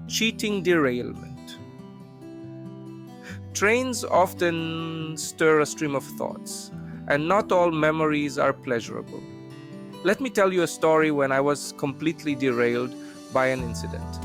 Cheating derailment. Trains often stir a stream of thoughts, and not all memories are pleasurable. Let me tell you a story when I was completely derailed by an incident,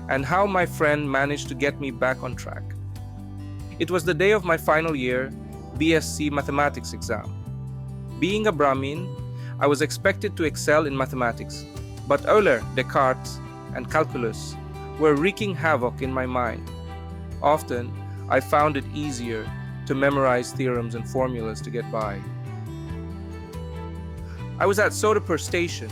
and how my friend managed to get me back on track. It was the day of my final year BSc Mathematics exam. Being a Brahmin, I was expected to excel in mathematics, but Euler, Descartes, and calculus were wreaking havoc in my mind. Often, I found it easier to memorize theorems and formulas to get by. I was at Sodepur station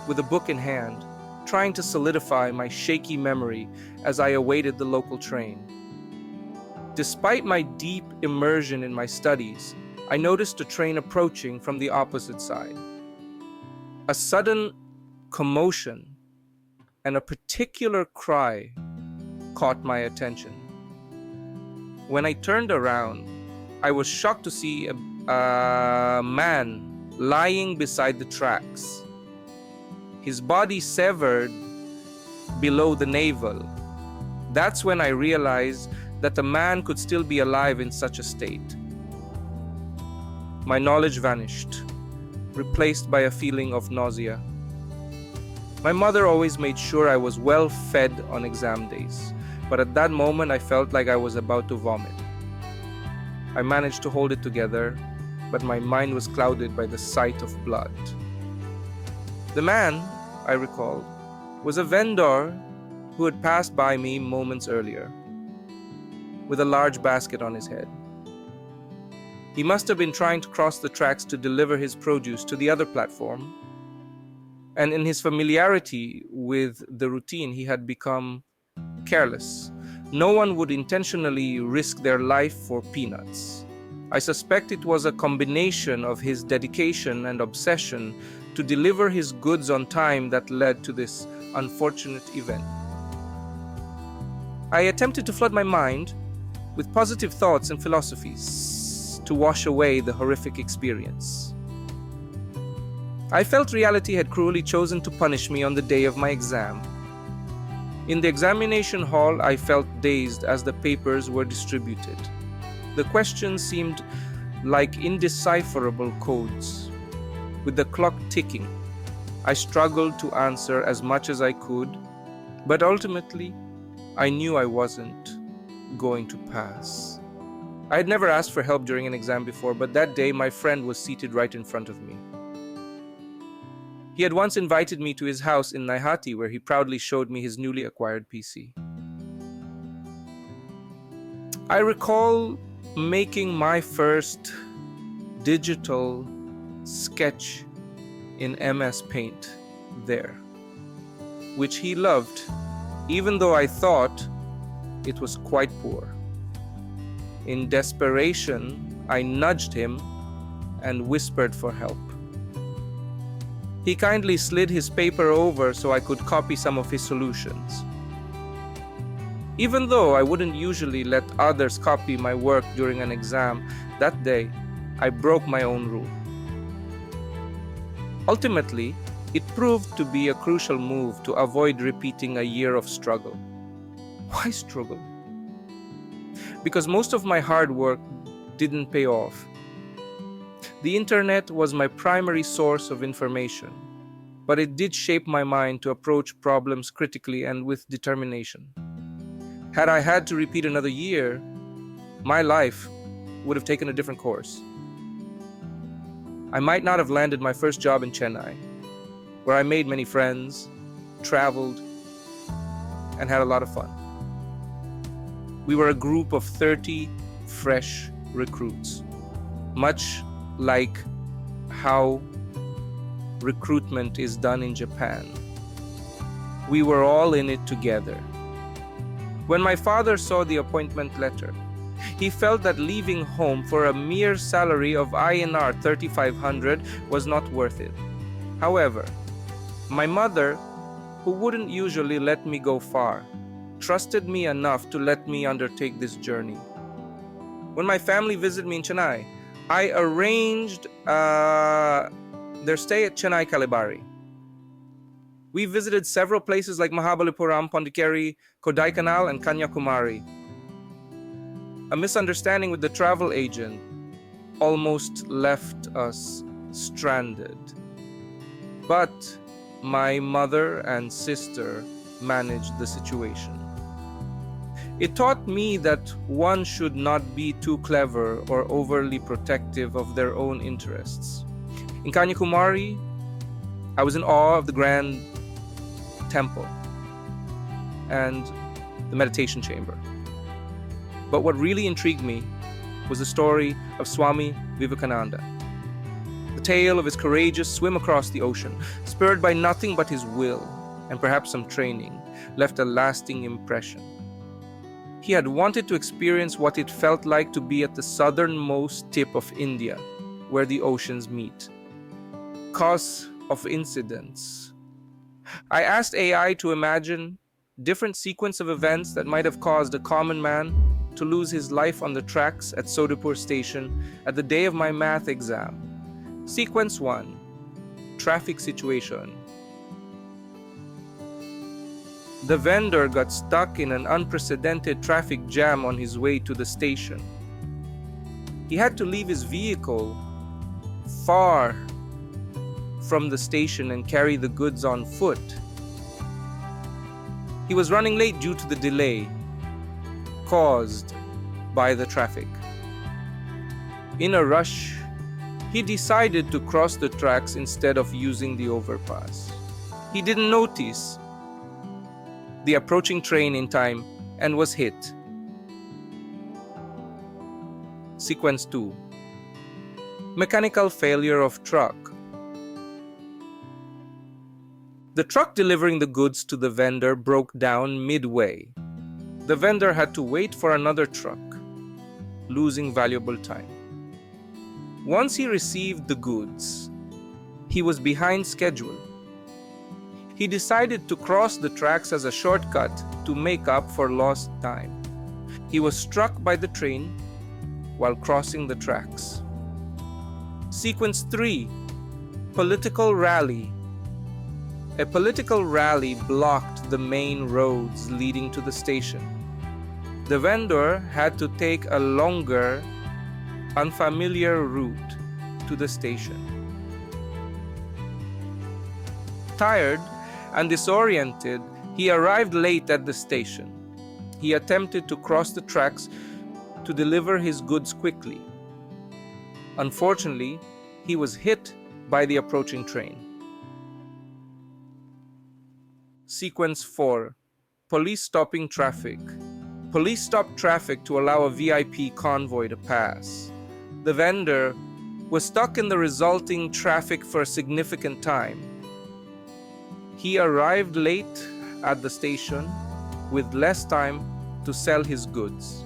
with a book in hand, trying to solidify my shaky memory as I awaited the local train. Despite my deep immersion in my studies, I noticed a train approaching from the opposite side. A sudden commotion and a particular cry caught my attention. When I turned around, I was shocked to see a man lying beside the tracks. His body severed below the navel. That's when I realized that a man could still be alive in such a state. My knowledge vanished, replaced by a feeling of nausea. My mother always made sure I was well fed on exam days, but at that moment I felt like I was about to vomit. I managed to hold it together, but my mind was clouded by the sight of blood. The man, I recalled, was a vendor who had passed by me moments earlier, with a large basket on his head. He must have been trying to cross the tracks to deliver his produce to the other platform, and in his familiarity with the routine, he had become careless. No one would intentionally risk their life for peanuts. I suspect it was a combination of his dedication and obsession to deliver his goods on time that led to this unfortunate event. I attempted to flood my mind with positive thoughts and philosophies to wash away the horrific experience. I felt reality had cruelly chosen to punish me on the day of my exam. In the examination hall, I felt dazed as the papers were distributed. The questions seemed like indecipherable codes. With the clock ticking, I struggled to answer as much as I could, but ultimately, I knew I wasn't going to pass. I had never asked for help during an exam before, but that day my friend was seated right in front of me. He had once invited me to his house in Naihati, where he proudly showed me his newly acquired PC. I recall making my first digital sketch in MS Paint there, which he loved, even though I thought it was quite poor. In desperation, I nudged him and whispered for help. He kindly slid his paper over so I could copy some of his solutions. Even though I wouldn't usually let others copy my work during an exam, that day I broke my own rule. Ultimately, it proved to be a crucial move to avoid repeating a year of struggle. Why struggle? Because most of my hard work didn't pay off. The internet was my primary source of information, but it did shape my mind to approach problems critically and with determination. Had I had to repeat another year, my life would have taken a different course. I might not have landed my first job in Chennai, where I made many friends, traveled, and had a lot of fun. We were a group of 30 fresh recruits, much like how recruitment is done in Japan. We were all in it together. When my father saw the appointment letter, he felt that leaving home for a mere salary of INR 3,500 was not worth it. However, my mother, who wouldn't usually let me go far, trusted me enough to let me undertake this journey. When my family visited me in Chennai, I arranged their stay at Chennai Kalibari. We visited several places like Mahabalipuram, Pondicherry, Kodaikanal, and Kanyakumari. A misunderstanding with the travel agent almost left us stranded. But my mother and sister managed the situation. It taught me that one should not be too clever or overly protective of their own interests. In Kanyakumari, I was in awe of the grand temple and the meditation chamber. But what really intrigued me was the story of Swami Vivekananda. The tale of his courageous swim across the ocean, spurred by nothing but his will and perhaps some training, left a lasting impression. He had wanted to experience what it felt like to be at the southernmost tip of India, where the oceans meet. Cause of incidents. I asked AI to imagine different sequence of events that might have caused a common man to lose his life on the tracks at Sodepur station at the day of my math exam. Sequence 1. Traffic situation. The vendor got stuck in an unprecedented traffic jam on his way to the station. He had to leave his vehicle far from the station and carry the goods on foot. He was running late due to the delay caused by the traffic. In a rush, he decided to cross the tracks instead of using the overpass. He didn't notice the approaching train in time and was hit. Sequence 2. Mechanical failure of truck. The truck delivering the goods to the vendor broke down midway. The vendor had to wait for another truck, losing valuable time. Once he received the goods, he was behind schedule. He decided to cross the tracks as a shortcut to make up for lost time. He was struck by the train while crossing the tracks. Sequence 3. Political rally. A political rally blocked the main roads leading to the station. The vendor had to take a longer, unfamiliar route to the station. Tired and disoriented, he arrived late at the station. He attempted to cross the tracks to deliver his goods quickly. Unfortunately, he was hit by the approaching train. Sequence 4. Police stopping traffic. Police stopped traffic to allow a VIP convoy to pass. The vendor was stuck in the resulting traffic for a significant time. He arrived late at the station with less time to sell his goods.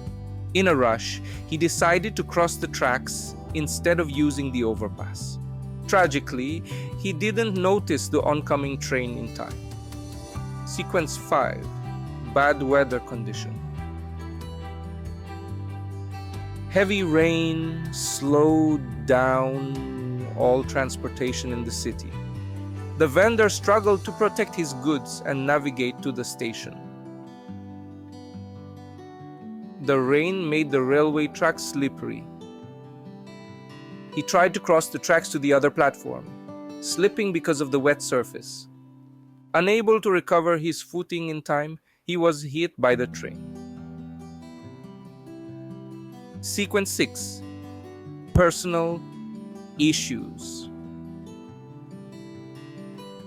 In a rush, he decided to cross the tracks instead of using the overpass. Tragically, he didn't notice the oncoming train in time. Sequence 5. Bad weather condition. Heavy rain slowed down all transportation in the city. The vendor struggled to protect his goods and navigate to the station. The rain made the railway tracks slippery. He tried to cross the tracks to the other platform, slipping because of the wet surface. Unable to recover his footing in time, he was hit by the train. Sequence 6. Personal issues.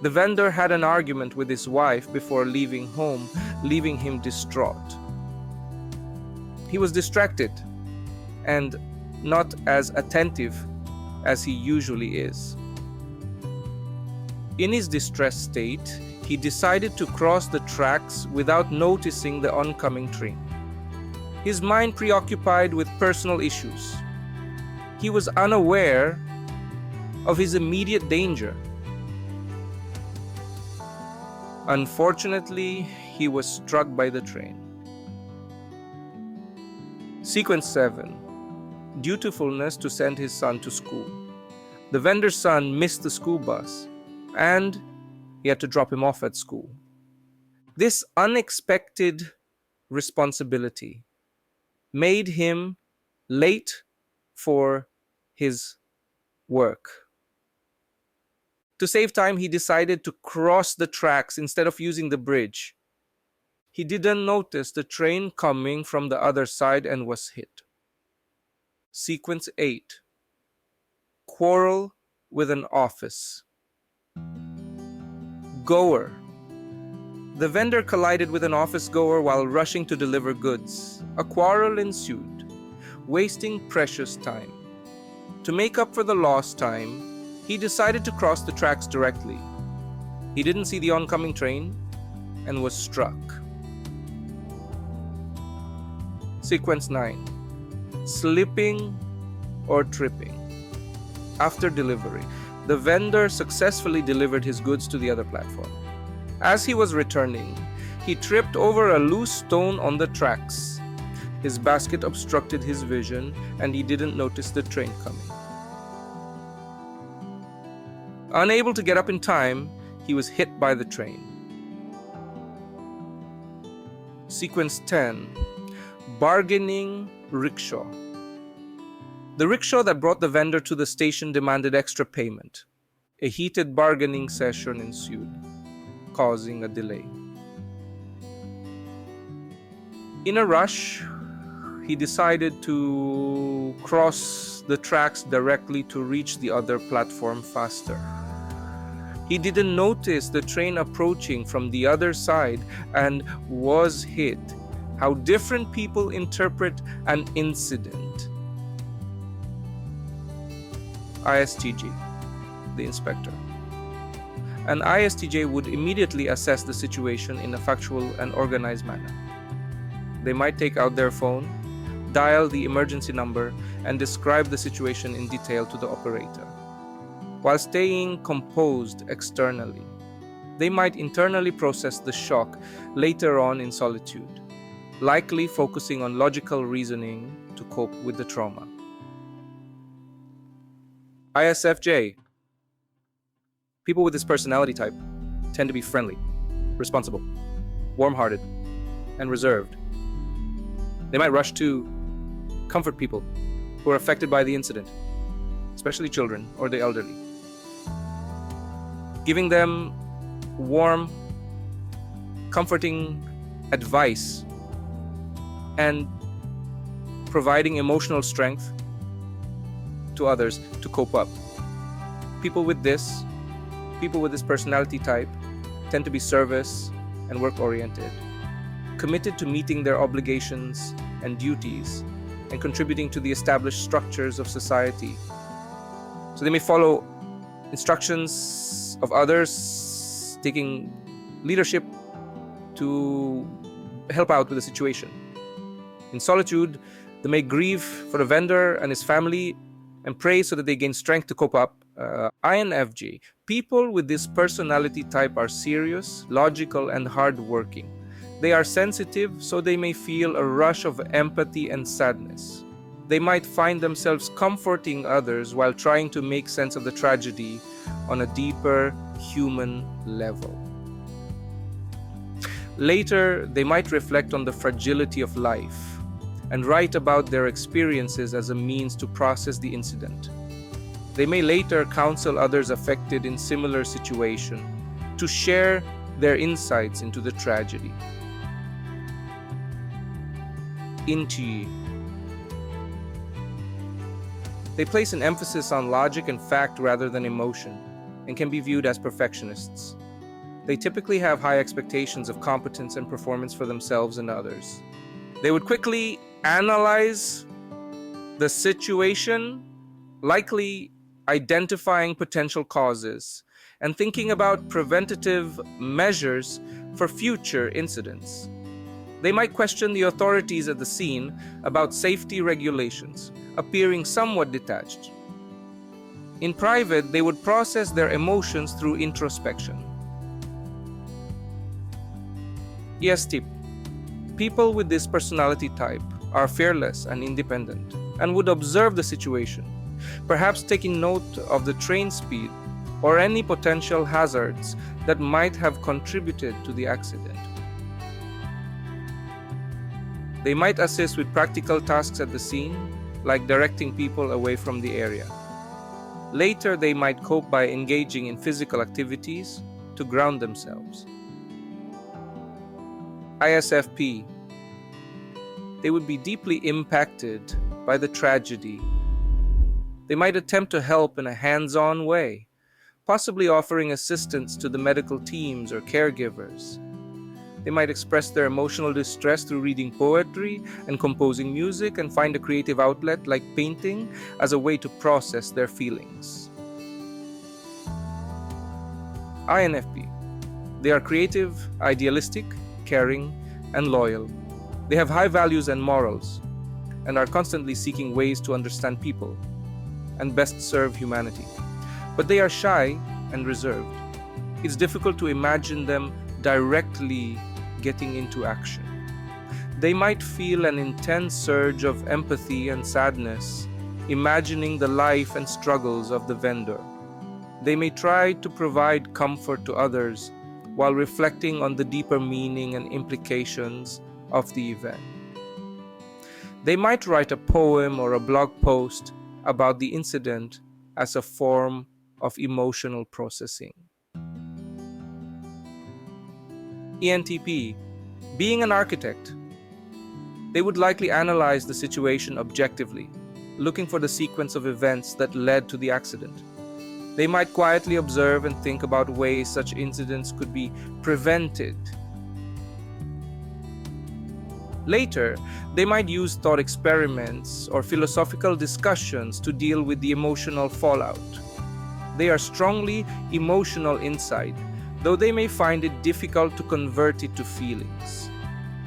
The vendor had an argument with his wife before leaving home, leaving him distraught. He was distracted and not as attentive as he usually is. In his distressed state, he decided to cross the tracks without noticing the oncoming train. His mind preoccupied with personal issues. He was unaware of his immediate danger. Unfortunately, he was struck by the train. Sequence 7. Dutifulness to send his son to school. The vendor's son missed the school bus and He had to drop him off at school. This unexpected responsibility made him late for his work. To save time, he decided to cross the tracks instead of using the bridge. He didn't notice the train coming from the other side and was hit. Sequence 8. Quarrel with an office. Goer. The vendor collided with an office goer while rushing to deliver goods. A quarrel ensued, wasting precious time. To make up for the lost time, he decided to cross the tracks directly. He didn't see the oncoming train and was struck. Sequence 9. Slipping or tripping. After delivery, the vendor successfully delivered his goods to the other platform. As he was returning, he tripped over a loose stone on the tracks. His basket obstructed his vision, and he didn't notice the train coming. Unable to get up in time, he was hit by the train. Sequence 10. Bargaining rickshaw. The rickshaw that brought the vendor to the station demanded extra payment. A heated bargaining session ensued, causing a delay. In a rush, he decided to cross the tracks directly to reach the other platform faster. He didn't notice the train approaching from the other side and was hit. How different people interpret an incident. ISTJ, the inspector. An ISTJ would immediately assess the situation in a factual and organized manner. They might take out their phone, dial the emergency number, and describe the situation in detail to the operator. While staying composed externally, they might internally process the shock later on in solitude, likely focusing on logical reasoning to cope with the trauma. ISFJ. People with this personality type tend to be friendly, responsible, warm-hearted, and reserved. They might rush to comfort people who are affected by the incident, especially children or the elderly, giving them warm, comforting advice and providing emotional strength to others to cope up. People with this personality type tend to be service and work-oriented, committed to meeting their obligations and duties and contributing to the established structures of society. So they may follow instructions of others, taking leadership to help out with the situation. In solitude, they may grieve for the vendor and his family and pray so that they gain strength to cope up. INFJ. People with this personality type are serious, logical, and hardworking. They are sensitive, so they may feel a rush of empathy and sadness. They might find themselves comforting others while trying to make sense of the tragedy on a deeper human level. Later, they might reflect on the fragility of life and write about their experiences as a means to process the incident. They may later counsel others affected in similar situation to share their insights into the tragedy. INTJ. They place an emphasis on logic and fact rather than emotion and can be viewed as perfectionists. They typically have high expectations of competence and performance for themselves and others. They would quickly analyze the situation, likely identifying potential causes and thinking about preventative measures for future incidents. They might question the authorities at the scene about safety regulations, appearing somewhat detached. In private, they would process their emotions through introspection. ESTP. People with this personality type are fearless and independent and would observe the situation, perhaps taking note of the train speed or any potential hazards that might have contributed to the accident. They might assist with practical tasks at the scene, like directing people away from the area. Later, they might cope by engaging in physical activities to ground themselves. ISFP. They would be deeply impacted by the tragedy. They might attempt to help in a hands-on way, possibly offering assistance to the medical teams or caregivers. They might express their emotional distress through reading poetry and composing music, and find a creative outlet like painting as a way to process their feelings. INFP. They are creative, idealistic, caring, and loyal. They have high values and morals, and are constantly seeking ways to understand people and best serve humanity. But they are shy and reserved. It's difficult to imagine them directly getting into action. They might feel an intense surge of empathy and sadness, imagining the life and struggles of the vendor. They may try to provide comfort to others while reflecting on the deeper meaning and implications of the event. They might write a poem or a blog post about the incident as a form of emotional processing. ENTP. Being an architect, they would likely analyze the situation objectively, looking for the sequence of events that led to the accident. They might quietly observe and think about ways such incidents could be prevented. Later, they might use thought experiments or philosophical discussions to deal with the emotional fallout. They are strongly emotional inside, though they may find it difficult to convert it to feelings.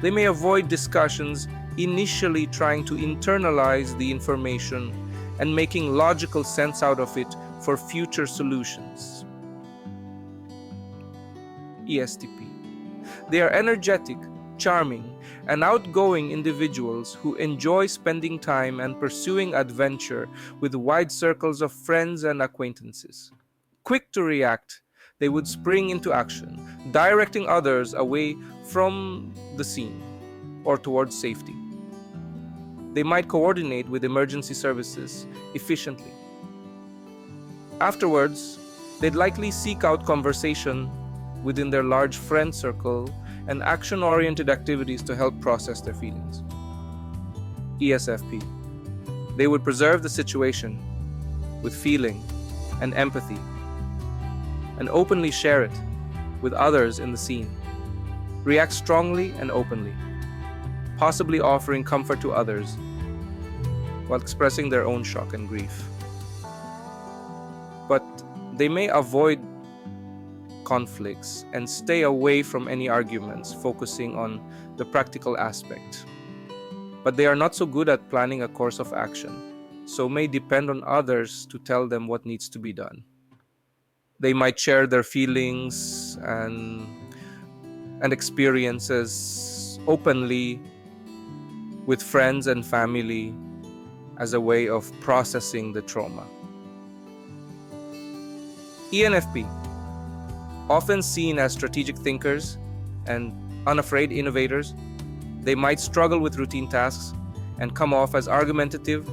They may avoid discussions, initially trying to internalize the information and making logical sense out of it for future solutions. ESTP. They are energetic, charming, and outgoing individuals who enjoy spending time and pursuing adventure with wide circles of friends and acquaintances. Quick to react, they would spring into action, directing others away from the scene or towards safety. They might coordinate with emergency services efficiently. Afterwards, they'd likely seek out conversation within their large friend circle and action-oriented activities to help process their feelings. ESFP. They would preserve the situation with feeling and empathy and openly share it with others in the scene. React strongly and openly, possibly offering comfort to others while expressing their own shock and grief. But they may avoid conflicts and stay away from any arguments, focusing on the practical aspect. But they are not so good at planning a course of action, so may depend on others to tell them what needs to be done. They might share their feelings and experiences openly with friends and family as a way of processing the trauma. ENFP. Often seen as strategic thinkers and unafraid innovators, they might struggle with routine tasks and come off as argumentative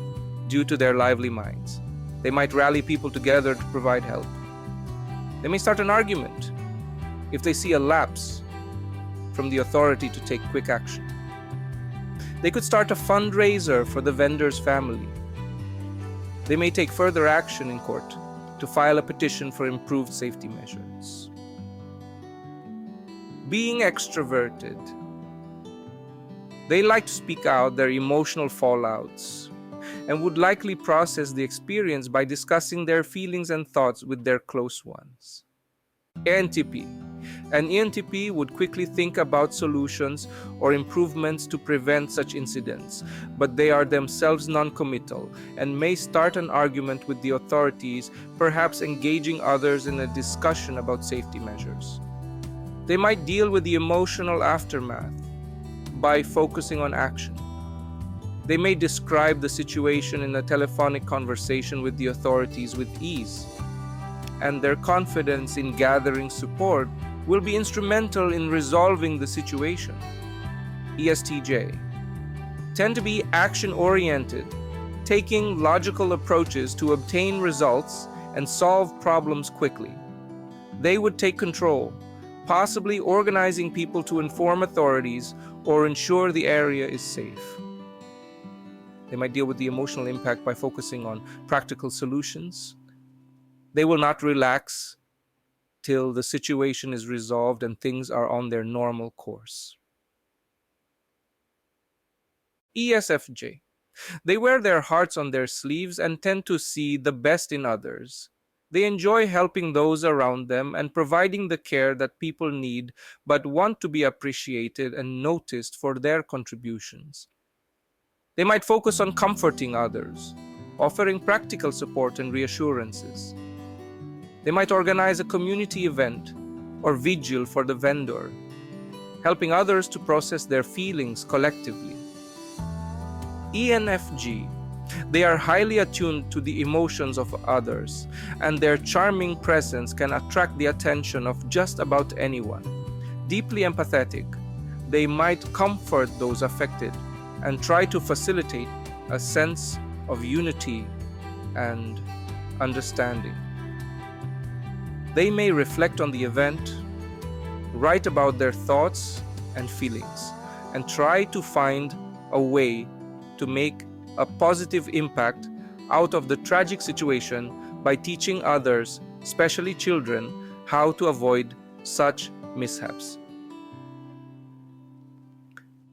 due to their lively minds. They might rally people together to provide help. They may start an argument if they see a lapse from the authority to take quick action. They could start a fundraiser for the vendor's family. They may take further action in court to file a petition for improved safety measures. Being extroverted, they like to speak out their emotional fallouts and would likely process the experience by discussing their feelings and thoughts with their close ones. ENTP. An ENTP would quickly think about solutions or improvements to prevent such incidents, but they are themselves non-committal and may start an argument with the authorities, perhaps engaging others in a discussion about safety measures. They might deal with the emotional aftermath by focusing on action. They may describe the situation in a telephonic conversation with the authorities with ease. and their confidence in gathering support will be instrumental in resolving the situation. ESTJ tend to be action-oriented, taking logical approaches to obtain results and solve problems quickly. They would take control, possibly organizing people to inform authorities or ensure the area is safe. They might deal with the emotional impact by focusing on practical solutions. They will not relax till the situation is resolved and things are on their normal course. ESFJ. They wear their hearts on their sleeves and tend to see the best in others. They enjoy helping those around them and providing the care that people need, but want to be appreciated and noticed for their contributions. They might focus on comforting others, offering practical support and reassurances. They might organize a community event or vigil for the vendor, helping others to process their feelings collectively. ENFG. They are highly attuned to the emotions of others, and their charming presence can attract the attention of just about anyone. Deeply empathetic, they might comfort those affected and try to facilitate a sense of unity and understanding. They may reflect on the event, write about their thoughts and feelings, and try to find a way to make a positive impact out of the tragic situation by teaching others, especially children, how to avoid such mishaps.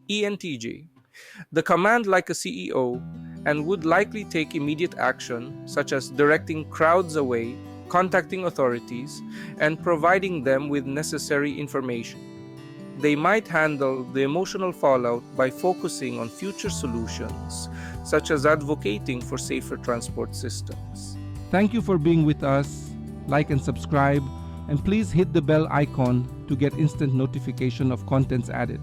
ENTJ. They command like a CEO and would likely take immediate action, such as directing crowds away, contacting authorities, and providing them with necessary information. They might handle the emotional fallout by focusing on future solutions, such as advocating for safer transport systems. Thank you for being with us. Like and subscribe, and please hit the bell icon to get instant notification of contents added.